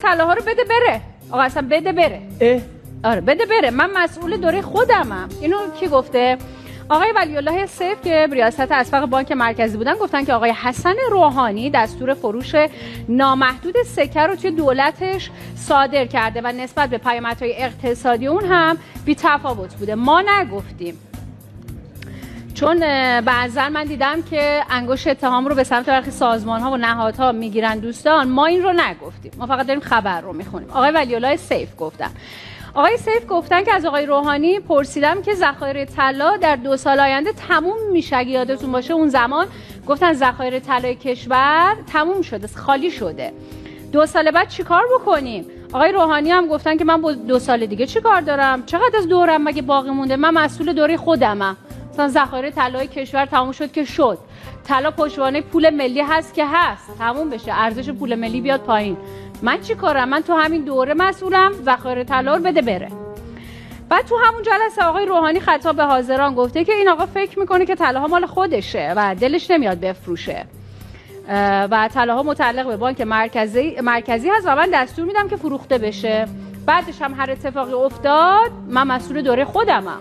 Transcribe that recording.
طلاها رو بده بره. آقا اصلا بده بره. آره بده بره، من مسئول دوره خودمم. اینو کی گفته؟ آقای ولی الله سیف که ریاست اسبق بانک مرکزی بودن گفتن که آقای حسن روحانی دستور فروش نامحدود سکه رو توی دولتش صادر کرده و نسبت به پیامدهای اقتصادی اون هم بی‌تفاوت بوده. ما نگفتیم، چون بعضا من دیدم که انگشت اتهام رو به سمت برخی سازمان‌ها و نهادها میگیرن دوستان. ما این رو نگفتیم، ما فقط داریم خبر رو میخونیم. آقای ولی الله سیف گفتن. آقای سیف گفتن که از آقای روحانی پرسیدم که ذخایر طلا در 2 سال آینده تموم میشه. اگه یادتون باشه اون زمان گفتن ذخایر طلای کشور تموم شده، خالی شده. 2 سال بعد چیکار بکنیم؟ آقای روحانی هم گفتن که من با 2 سال دیگه چیکار دارم؟ چقدر از دورم مگه باقی مونده؟ من مسئول دوره خودمم. مثلا ذخایر طلای کشور تموم شد که شد. طلا پشتوانه پول ملی هست که هست، تموم بشه، ارزش پول ملی بیاد پایین. من چی کارم؟ من تو همین دوره مسئولم، ذخایر طلا رو بده بره. بعد تو همون جلسه آقای روحانی خطاب به حاضران گفته که این آقا فکر میکنه که طلاها مال خودشه و دلش نمیاد بفروشه و طلاها متعلق به بانک مرکزی هست و من دستور میدم که فروخته بشه. بعدش هم هر اتفاقی افتاد من مسئول دوره خودمم.